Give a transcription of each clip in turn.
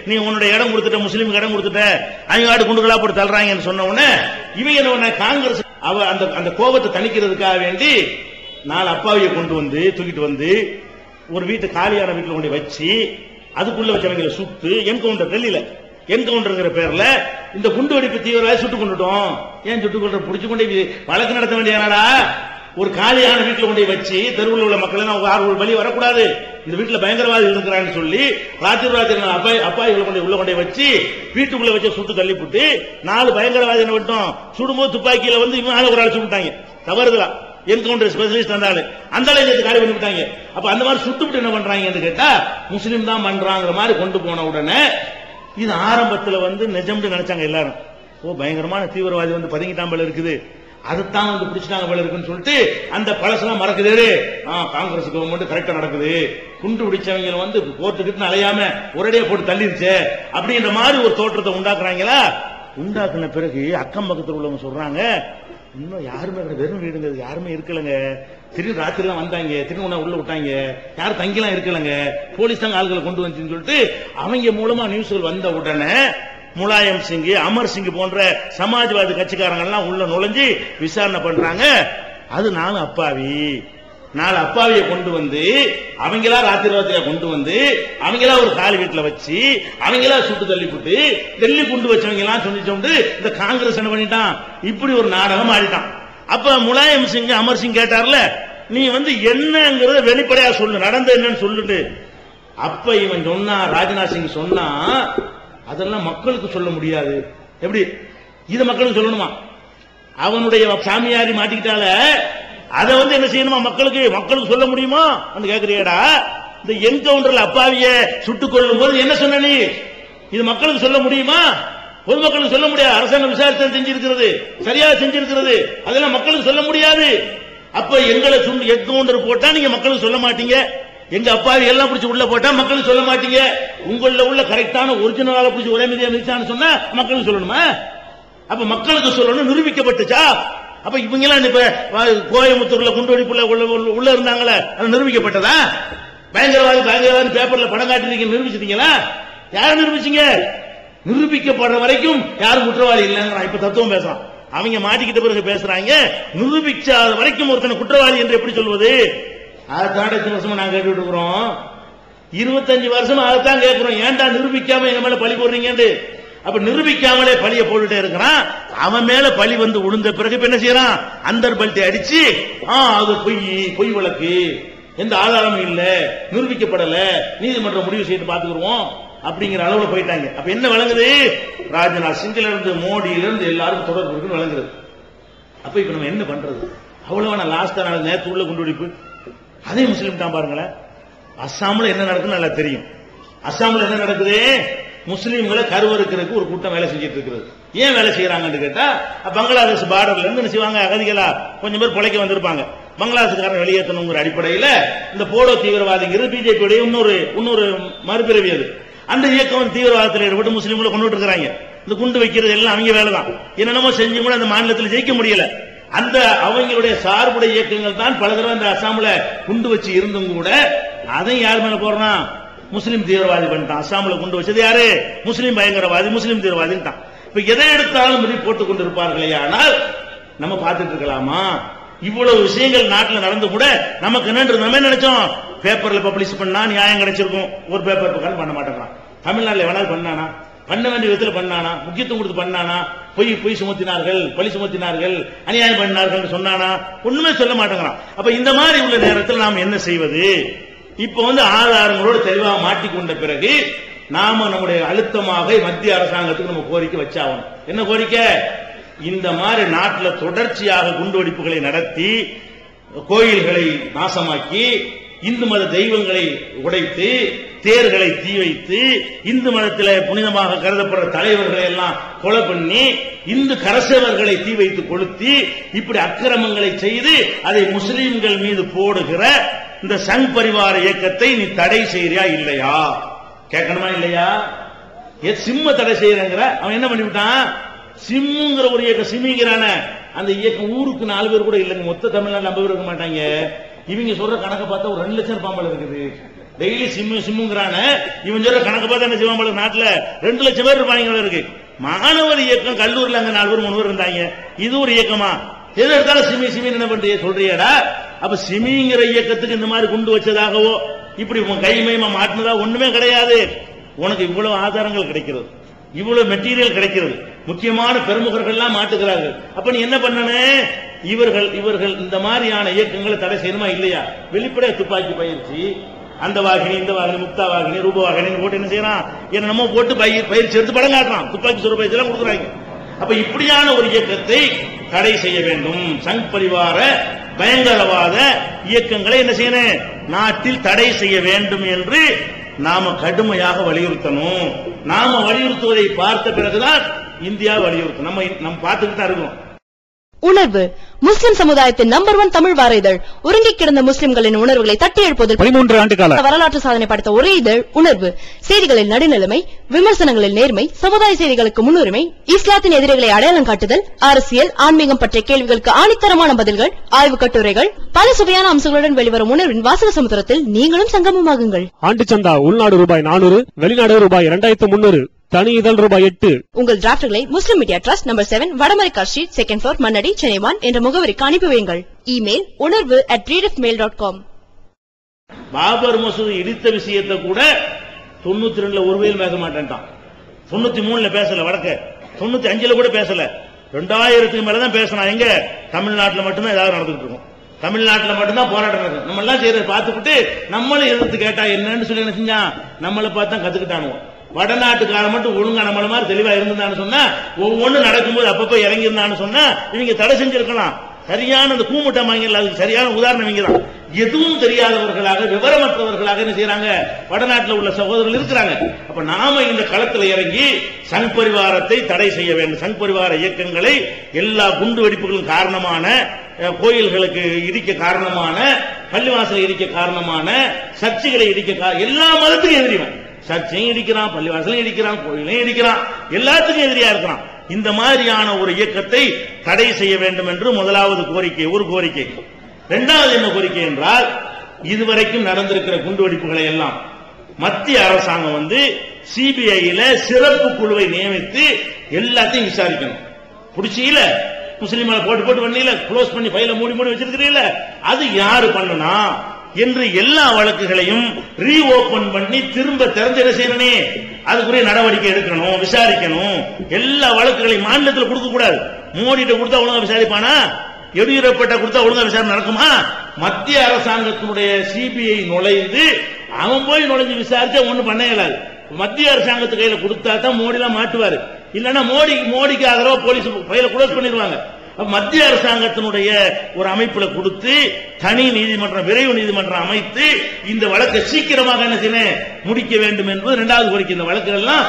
நீ உன்னுடைய இடம் கொடுத்துட்ட, முஸ்லீமுக்கு இடம் கொடுத்துட்ட, அவங்க ஆடு குண்டுகளா போட்டு தள்ளுறாங்கன்னு சொன்ன உடனே இவங்க என்ன காங்கிரஸ் அந்த கோபத்தை தணிக்கிறதுக்காக வேண்டி 4 அப்பாவியை கொண்டு வந்து தூக்கிட்டு வந்து ஒரு வீட்டு காலியான வீட்டுல கொண்டு வச்சு அதுக்குள்ள வச்சவங்களை சுட்டு என்கவுண்டர், டெல்லியில என்கவுண்டர்ங்கிற பேர்ல இந்த குண்டு வெடிப்பு தீவிரவாதி சுட்டு கொண்டுட்டோம். ஏன் சுட்டு கொண்டு புடிச்சு கொண்டு வழக்கு நடத்த வேண்டியதானடா? ஒரு காலியான வீட்டுல கொண்டு வச்சு தெருவில் உள்ள மக்கள் வழி வரக்கூடாது, இந்த வீட்டுல பயங்கரவாதி இருக்கிறான்னு சொல்லி ராத்திரி அப்பாய்களை கொண்டு உள்ள கொண்டு வச்சு வீட்டுக்குள்ள வச்சு சுட்டு தள்ளிவிட்டு 4 பயங்கரவாதி என்ன விட்டோம், சுடும்போது துப்பாக்கியில வந்து இவங்க ஒரு ஆள் சுட்டாங்க தவறுதலா. என்கவுண்டர் ஸ்பெஷலிஸ்ட் அந்த காலி பண்ணி விட்டாங்க. அப்ப அந்த மாதிரி சுட்டுவிட்டு என்ன பண்றாங்க கேட்டா முஸ்லீம் தான் பண்றாங்கிற மாதிரி கொண்டு போன உடனே இது ஆரம்பத்தில் வந்து நிஜம்னு நினைச்சாங்க எல்லாரும். ஓ பயங்கரமான தீவிரவாதி வந்து பதுங்கிட்டான் போல இருக்குது, அதுதான் வந்து பிடிச்சிட்டாங்க போல இருக்குன்னு சொல்லிட்டு அந்த பழசெல்லாம் மறக்குது. காங்கிரஸ் கவர்மெண்ட் கரெக்டா நடக்குது, குண்டு பிடிச்சவங்க வந்து கோர்ட்டுக்கிட்டு அலையாம ஒரேடியா போட்டு தள்ளிருச்சு அப்படின்ற மாதிரி ஒரு தோற்றத்தை உண்டாக்குறாங்களா. உண்டாக்குன பிறகு அக்கம் பக்கத்தில் உள்ளவங்க சொல்றாங்க, இன்னும் யாருமே வெறும் வீடுங்க யாருமே இருக்கலங்க, திடீர்னு ராத்திரி எல்லாம் வந்தாங்க, திடீர்னு உள்ள விட்டாங்க, யாரும் தங்கிலாம் இருக்கலங்க, போலீஸ் தான் ஆள்களை கொண்டு வந்துச்சுன்னு சொல்லிட்டு அவங்க மூலமா நியூஸ்கள் வந்த உடனே முலாயம் சிங், அமர் சிங் போன்ற சமாஜ்வாதி கட்சிக்காரங்க எல்லாம் உள்ள நுழைஞ்சு விசாரணை பண்றாங்க. அது 4 அப்பாவியை கொண்டு வந்து அவங்களா ராத்திரி கொண்டு வந்து அவங்களா ஒரு காலி வீட்டுல வச்சு அவங்களா சுட்டு தள்ளிவிட்டு டெல்லி குண்டு வச்சவங்க எல்லாம் சொல்லிச்சோண்டு இந்த காங்கிரஸ் என்ன பண்ணிட்டான், இப்படி ஒரு நாடகம் ஆடிட்டான். அப்ப முலாயம் சிங் அமர் சிங் கேட்டார்ல, நீ வந்து என்னங்கிறத வெளிப்படையா சொல்லு, நடந்த என்னன்னு சொல்லுட்டு. அப்ப இவன் சொன்னா, ராஜ்நாத் சிங் சொன்னா, அதெல்லாம் மக்களுக்கு சொல்ல முடியாது. எப்படி இது மக்களுக்கு சொல்லணுமா? அவனுடைய சாமியாரி மாட்டிக்கிட்டால அதை வந்து என்ன செய்யணுமா, மக்களுக்கு சொல்ல முடியுமா கேக்குறியடா? இந்த என்கவுண்டர்ல அப்பாவிய சுட்டுக் கொள்ளும் போது என்ன சொன்ன நீ, இது மக்களுக்கு சொல்ல முடியுமா? பொதுமக்களுக்கு சொல்ல முடியாது. அரசாங்கம் விசாரித்து செஞ்சிருக்கிறது, சரியா செஞ்சிருக்கிறது, அதெல்லாம் மக்களுக்கு சொல்ல முடியாது. அப்ப எங்களை என்கவுண்டர் போட்டா நீங்க மக்களுக்கு சொல்ல மாட்டீங்க, எங்க அப்பாவி எல்லாம் பிடிச்சி உள்ள போட்டா மக்களுக்கு சொல்ல மாட்டீங்க, உங்கள உள்ள கரெக்டான ஒரிஜினலால பிடிச்சி ஒரே மீதியா மிதிச்சான்னு சொன்னா மக்களுக்கு சொல்லணுமா? அப்ப மக்களுக்கு சொல்லணும், நிரூபிக்கப்பட்டுச்சா? அப்ப இவங்க எல்லாம் இப்ப கோயம்புத்தூர்ல குண்டுவெடிப்புல உள்ள இருந்தாங்களே, அது நிரூபிக்கப்பட்டதா? பயங்கரவாதி பேப்பர்ல படம் காட்டி நிரூபிச்சிட்டீங்களா? யாரும் நிரூபிச்சீங்க? நிரூபிக்கப்படுற வரைக்கும் யாரும் குற்றவாளி இல்லைங்க. இப்ப தத்துவம் பேசுறான், அவங்க மாட்டிக்கிட்ட பிறகு பேசுறாங்க. நிரூபிக்காத வரைக்கும் ஒருத்தனை குற்றவாளி என்று எப்படி சொல்வது? அதுதான் எத்தனை வருஷமா நாங்க கேட்டு இருக்கிறோம், 25 வருஷமா அதைத்தான் கேட்கிறோம். ஏன்டா நிரூபிக்காம எங்க மேல பழி போடுறீங்க? அப்ப நிரூபிக்காமலே பழிய போட்டுட்டே இருக்கிறான். அவன் மேல பழி வந்து உளுந்த பிறகு என்ன செய்யறான், அந்தர் பல்ட்டி அடிச்சு அது பொய் வழக்கு, எந்த ஆதாரமும் இல்ல, நிரூபிக்கப்படல, நீதிமன்றம் முடிவு செய்து பாத்துக்கிறோம் அப்படிங்கிற அளவுல போயிட்டாங்க. அப்ப என்ன விளங்குது, ராஜ்நாத் சிங்ல இருந்து மோடியில இருந்து எல்லாரும் தொடர்பு இருக்குன்னு விளங்குறது. அப்ப இப்ப நம்ம என்ன பண்றது? அவ்வளவு லாஸ்டா நாள் நேற்று உள்ள குண்டுவெடிப்பு அதே முஸ்லீம் தான் பாருங்களேன். அஸ்ஸாம்ல என்ன நடக்குன்னு நல்லா தெரியும். அஸ்ஸாம்ல என்ன நடக்குது, முஸ்லீம்களை கருவறுக்கிறதுக்கு ஒரு கூட்டம் வேலை செஞ்சிட்டு இருக்கிறது. ஏன் வேலை செய்யறாங்கன்னு கேட்டா, பங்களாதேஷ் பார்டர்ல இருந்து என்ன செய்வாங்க, அகதிகளா கொஞ்சம் பேர் பிழைக்க வந்திருப்பாங்க, பங்களாதேஷ்காரன் வெளியேற்றணுங்கிற அடிப்படையில் இந்த போடோ தீவிரவாதிங்கிறது பிஜேபியுடைய இன்னொரு மறுபிறவி. அது அந்த இயக்கம் தீவிரவாதத்தில் ஈடுபட்டு முஸ்லீம்களை கொண்டு இருக்கிறாங்க. இந்த குண்டு வைக்கிறது எல்லாம் அவங்க வேலை தான். என்னென்னமோ செஞ்சு கூட அந்த மாநிலத்தில் ஜெயிக்க முடியல. அந்த அவங்களுடைய சார்புடைய இயக்கங்கள் தான் பல தடவை இந்த அஸ்ஸாம்ல குண்டு வச்சு இருந்தும் கூட அதை யார் மேல போடுறான், முஸ்லீம் தீவிரவாதி பண்ணிட்டான். அஸ்ஸாம்ல குண்டு வச்சது யாரு, முஸ்லீம் பயங்கரவாதி, முஸ்லீம் தீவிரவாதி தான். இப்ப எதை எடுத்தாலும் போட்டுக் கொண்டிருப்பார்களே. ஆனால் நம்ம பார்த்துட்டு இருக்கலாமா, இவ்வளவு விஷயங்கள் நாட்டில் நடந்து கூட நமக்கு என்ன நினைச்சோம், பேப்பர்ல பப்ளிஷ் பண்ணா நியாயம் கிடைச்சிருக்கும், ஒரு பேப்பர் பக்கம் பண்ண மாட்டேங்கிறான். தமிழ்நாட்டில் வேணாலும் பண்ணானா, பண்ண வேண்டிய விதத்தில் பண்ணானா, முக்கியத்துவம் கொடுத்து பண்ணானா, பொய் சுமத்தினார்கள், பழி சுமத்தினார்கள், அநியாயம் பண்ணார்கள் சொன்னானா, ஒண்ணுமே சொல்ல மாட்டேங்கிறான். அப்ப இந்த மாதிரி உள்ள நேரத்தில் நாம் என்ன செய்வது? இப்ப ஆதாரங்களோடு தெளிவாக மாட்டிக்கொண்ட பிறகு நாம நம்முடைய அழுத்தமாக மத்திய அரசாங்கத்துக்கு நம்ம கோரிக்கை வச்சாகணும். என்ன கோரிக்கை? இந்த மாதிரி நாட்டில் தொடர்ச்சியாக குண்டுவெடிப்புகளை நடத்தி கோயில்களை நாசமாக்கி இந்து மத தெய்வங்களை உடைத்து தேர்களை தீ வைத்து இந்து மதத்தில் புனிதமாக கருதப்படுற தலைவர்களை எல்லாம் கொலை பண்ணி இந்து கரசேவர்களை தீ வைத்து கொளுத்தி இப்படி அக்கிரமங்களை செய்து அதை முஸ்லீம்கள் மீது போடுகிற இந்த சங் பரிவார இயக்கத்தை நீ தடை செய்யறியா இல்லையா கேட்கணுமா இல்லையா? சிம்ம தடை செய்யறங்கிற அவன் என்ன பண்ணிவிட்டான், சிம்முங்கிற ஒரு இயக்கம், சிமிங்கிறான அந்த இயக்கம் ஊருக்கு 4 பேர் கூட இல்லைங்க. மொத்த தமிழ்நாடு 50 பேர் இருக்க மாட்டாங்க. இவங்க சொல்ற கணக்கை பார்த்தா ஒரு 2 லட்சம் பாம்பல் இருக்குது. டெய்லி சிம்முங்கிறான இவன் சொல்ற கணக்கு பார்த்தா என்ன செய்வான் நாட்டுல 2 லட்சம் பேர் இருப்பாங்க இருக்கு. மாணவர் இயக்கம் கல்லூரியில் அங்க 4 பேர் 3 பேர் இருந்தாங்க. இது ஒரு இயக்கமா? எது எடுத்தாலும் சிமி என்ன பண்றீங்க சொல்றியடா? அப்ப சிமிங்கிற இயக்கத்துக்கு இந்த மாதிரி குண்டு வச்சதாகவோ இப்படி கைமயமா மாட்டினதா ஒண்ணுமே கிடையாது. உனக்கு இவ்வளவு ஆதாரங்கள் கிடைக்கிறது, இவ்வளவு மெட்டீரியல் கிடைக்கிறது, முக்கியமான பெருமுகர்கள் எல்லாம் மாட்டுகிறார்கள். அப்ப நீ என்ன பண்ணனே? இவர்கள் இந்த மாதிரியான இயக்கங்களை தடை செய்யணுமா இல்லையா? வெளிப்படையா துப்பாக்கி பயிற்சி, அந்த வாகினி, இந்த வாகினி, முக்தா வாகினி, ரூப வாகினி போட்டு என்ன செய்யறான்? என்னமோ போட்டு பயிற்சி எடுத்து படம் காட்டுறான், துப்பாக்கி சுர பயிற்சி எல்லாம் கொடுக்குறாங்க. அப்ப இப்படியான ஒரு இயக்கத்தை தடை செய்ய வேண்டும். சங் பரிவார பயங்கரவாத இயக்கங்களை என்ன செய்யணும்? நாட்டில் தடை செய்ய வேண்டும் என்று நாம கடுமையாக வலியுறுத்தணும். நாம வலியுறுத்துவதை பார்த்த பிறகுதான் இந்தியா வலியுறுத்தும். நம்ம பார்த்துக்கிட்டு தான் இருக்கோம். உணர்வு முஸ்லிம் சமுதாயத்தின் நம்பர் 1 தமிழ் வார இதழ். உறங்கி கிடந்த முஸ்லிம்களின் உணர்வுகளை தட்டி எழுப்புவதில் 13 ஆண்டு கால வரலாற்று சாதனை படைத்த ஒரே இதழ் உணர்வு. செய்திகளில் நடுநிலைமை, விமர்சனங்களில் நேர்மை, சமுதாய செய்திகளுக்கு முன்னுரிமை, இஸ்லாத்தின் எதிரிகளை அடையாளம் காட்டுதல், அரசியல், ஆன்மீகம் பற்றிய கேள்விகளுக்கு ஆணித்தரமான பதில்கள், ஆய்வு கட்டுரைகள், பல சுவையான அம்சங்களுடன் வெளிவரும் உணர்வின் வாசக சமுத்திரத்தில் நீங்களும் சங்கமமாகுங்கள். ஆண்டு சந்தா உள்நாடு ரூபாய் 400, வெளிநாடு ரூபாய் 2300, தனி இதழ் ரூபாய் 8. உங்கள் டிராப்ட்களை Muslim Media Trust number 7 Vadamaraikkar street, 2nd floor, Mannady, Chennai 1 என்ற முகவரிக்கு அனுப்பி வையுங்கள். Email unarvu@readifmail.com. பாபர் மசூதி இடித்த விஷயத்தை கூட 92ல ஒரு வேல் பேச மாட்டேன்ட்டான், 93ல பேசல, வடக்க 95ல கூட பேசல, 2000க்கு மேலதான் பேசினா. எங்க? தமிழ்நாட்டில் மட்டும்தான் ஏதாவது நடந்துட்டு இருக்கும், தமிழ்நாட்டில் மட்டும்தான் போராட்டம் நடக்கும். நம்ம எல்லாம் செய்யறத பார்த்துக்கிட்டு நம்மளும் எதிர்த்து கேட்டா என்னன்னு சொல்லி என்ன செஞ்சான்? நம்மளை பார்த்து கத்துக்கிட்டானுவோம். வடநாட்டுக்கார மட்டும் ஒழுங்கா நம்மள மாதிரி தெளிவா இருந்தான்னு சொன்னா, ஒவ்வொன்னு நடக்கும்போது அப்பப்ப இறங்கி இருந்தான்னு சொன்னா இவங்க தடை செஞ்சிருக்கலாம். சரியான அந்த கூமுட்டம் வாங்கல, அதுக்கு சரியான உதாரணம் இங்க தான். எதுவும் தெரியாதவர்களாக, விவரமற்றவர்களாக என்ன செய்யறாங்க? வடநாட்டில் உள்ள சகோதரர்கள் இருக்கிறாங்க. அப்ப நாம இந்த களத்தில் இறங்கி சங் பரிவாரத்தை தடை செய்ய வேண்டும். சங் பரிவார இயக்கங்களை, எல்லா குண்டு வெடிப்புகளும் காரணமான, கோயில்களுக்கு இடிக்க காரணமான, பள்ளிவாசலை இடிக்க காரணமான, சர்ச்சைகளை இடிக்க எல்லா மதத்துக்கும் எதிரிவன். சர்ச்சையும் இடிக்கிறான், பள்ளிவாசலையும் இடிக்கிறான், கோயிலையும் இடிக்கிறான், எல்லாத்துக்கும் எதிரியா இருக்கிறான். இந்த மாதிரியான ஒரு இயக்கத்தை தடை செய்ய வேண்டும் என்று முதலாவது கோரிக்கை, ஒரு கோரிக்கை. இரண்டாவது என்ன கோரிக்கை என்றால், இதுவரைக்கும் நடந்திருக்கிற குண்டுவெடிப்புகளை எல்லாம் மத்திய அரசாங்கம் சிபிஐல சிறப்பு குழுவை நியமித்து எல்லாத்தையும் விசாரிக்கணும். புடிச்சியில முஸ்லீம்களை போட்டு பண்ணியில க்ளோஸ் பண்ணி ஃபைல மூடி வச்சிருக்கிறீங்கள, அது யாரு பண்ணனா என்று எல்லா வழக்குகளையும் ரீஓபன் பண்ணி திரும்ப திறந்து என்ன செய்யணும்? அதுக்குரிய நடவடிக்கை எடுக்கணும், விசாரிக்கணும். எல்லா வழக்குகளையும் மாநிலத்தில் கொடுக்க கூடாது. மோடிட்ட கொடுத்தா ஒழுங்கா விசாரிப்பானா? எடியூரப்பட்ட கொடுத்தா ஒழுங்கா விசாரணை நடக்குமா? மத்திய அரசாங்கத்தினுடைய சிபிஐ நுழைந்து அவன் போய் நுழைஞ்சு விசாரிச்சா ஒண்ணு பண்ண இயலாது. மத்திய அரசாங்கத்து கையில கொடுத்தா தான் மோடி எல்லாம் மாட்டுவாரு. இல்லன்னா மோடிக்கு ஆதரவா போலீஸ் ஃபைல க்ளோஸ் பண்ணிடுவாங்க. மத்திய அரசாங்கத்தினுடைய ஒரு அமைப்புல கொடுத்து தனி நீதிமன்றம், விரைவு நீதிமன்றம் அமைத்து இந்த வழக்கை சீக்கிரமாக என்ன செய்ய முடிக்க வேண்டும் என்பது இரண்டாவது கோரிக்கை. இந்த வழக்குகள் எல்லாம்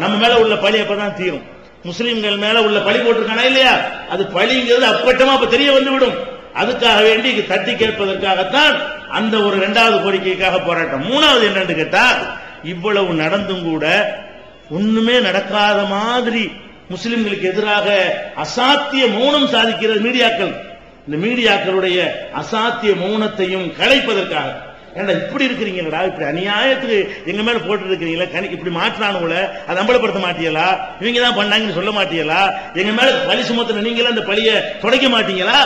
நம்ம மேல உள்ள பழி அப்பதான் தீரும். முஸ்லிம்கள் மேல உள்ள பழி போட்டிருக்கானா இல்லையா, அது பழிங்கிறது அப்பட்டமா அப்ப தெரிய வந்துவிடும். அதுக்காக வேண்டி தட்டி கேட்பதற்காகத்தான் அந்த ஒரு இரண்டாவது கோரிக்கைக்காக போராட்டம். மூணாவது என்னன்னு கேட்டா, இவ்வளவு நடந்தும் கூட ஒண்ணுமே நடக்காத மாதிரி முஸ்லிம்களுக்கு எதிராக அசாத்திய மௌனம் சாதிக்கிற மீடியாக்கள். இந்த மீடியாக்களுடைய அசாத்திய மௌனத்தையும் கலைப்பதற்காக, ஏன்னா இப்படி இருக்கிறீங்களா, இப்படி அநியாயத்துக்கு எங்க மேல போட்டு இருக்கிறீங்களா, இப்படி மாற்றானுங்கள அதை அம்பலப்படுத்த மாட்டீங்களா, இவங்க தான் பண்ணாங்கன்னு சொல்ல மாட்டீங்களா, எங்க மேல பழி சுமத்தின நீங்களா அந்த பழிய துடைக்க மாட்டீங்களா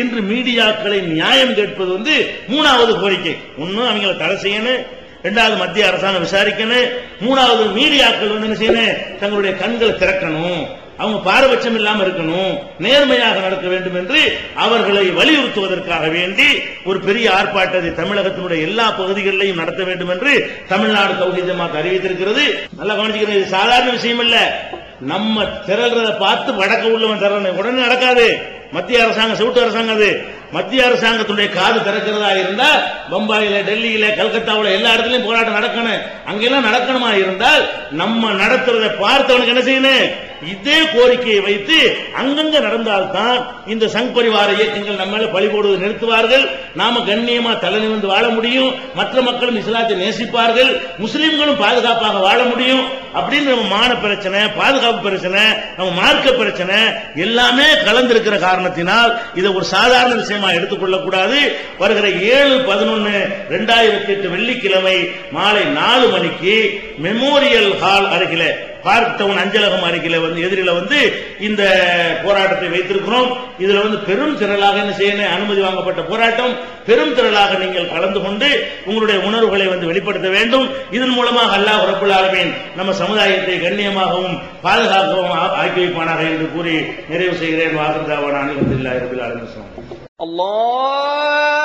என்று மீடியாக்களை நியாயம் கேட்பது மூணாவது கோரிக்கை. ஒன்னும் அவங்களை தடை செய்யணும், இரண்டாவது மத்திய அரசாங்கம் விசாரிக்கணும், மூணாவது மீடியாக்கள் என்ன செய்யணும், தங்களுடைய கண்களை திறக்கணும், அவங்க பாரபட்சம் இல்லாம இருக்கணும், நேர்மையாக நடக்க வேண்டும் என்று அவர்களை வலியுறுத்துவதற்காக வேண்டி ஒரு பெரிய ஆர்ப்பாட்டத்தை தமிழகத்தினுடைய எல்லா பகுதிகளிலையும் நடத்த வேண்டும் என்று தமிழ்நாடு தௌஹீத் ஜமாத் அறிவித்திருக்கிறது. நல்லா கவனிச்சுக்கிறேன், இது சாதாரண விஷயம் இல்ல. நம்ம திரள்றத பார்த்து வடக்க உள்ளவன் திரளணும், உடனே நடக்காது. மத்திய அரசாங்கம், செவுட்டு அரசாங்கம், அது மத்திய அரசாங்கத்துடைய காது திறக்கிறதா இருந்தா பம்பாயில, டெல்லியில, கல்கத்தாவில் எல்லா இடத்துலயும் போராட்டம் நடக்கணும். அங்கெல்லாம் நடக்கணுமா இருந்தால் நம்ம நடத்துறதை பார்த்தவனுக்கு என்ன செய்யணும், இதே கோரிக்கையை வைத்து அங்கங்க நடந்தால்தான் இந்த சங் பரிவார இயக்கங்கள் நம்ம பழி போடுவதை நிறுத்துவார்கள். நாம கண்ணியமா தலை நிமிர்ந்து வாழ முடியும். மற்ற மக்களும் இஸ்லாத்தை நேசிப்பார்கள். முஸ்லிம்களும் பாதுகாப்பாக வாழ முடியும். அப்படின்னு நம்ம மான பிரச்சனை, பாதுகாப்பு பிரச்சனை, நம்ம மார்க்க பிரச்சனை எல்லாமே கலந்திருக்கிற காரணத்தினால் இதை ஒரு சாதாரண விஷயமா எடுத்துக்கொள்ள கூடாது. வருகிற 7/11/2008 வெள்ளிக்கிழமை மாலை 4 மணிக்கு மெமோரியல் ஹால் அருகில, பார்க் டவுன் அஞ்சலகம் அருகில எதிரில இந்த போராட்டத்தை வைத்திருக்கிறோம். இதுல பெரும் திரளாக என்ன செய்யணும், அனுமதி வாங்கப்பட்ட போராட்டம், பெரும் திரளாக நீங்கள் கலந்து கொண்டு உங்களுடைய உணர்வுகளை வெளிப்படுத்த வேண்டும். இதன் மூலமாக அல்லாஹ் ரப்பல் ஆலமீன் நம்ம சமுதாயத்தை கண்ணியமாகவும் பாதுகாக்கவும் ஆக்கி வைப்பானாக என்று கூறி நிறைவு செய்கிறேன். வாஹிர் தாவானா அல்ஹம்துலில்லாஹி ரப்பில் ஆலமீன். அல்லாஹ்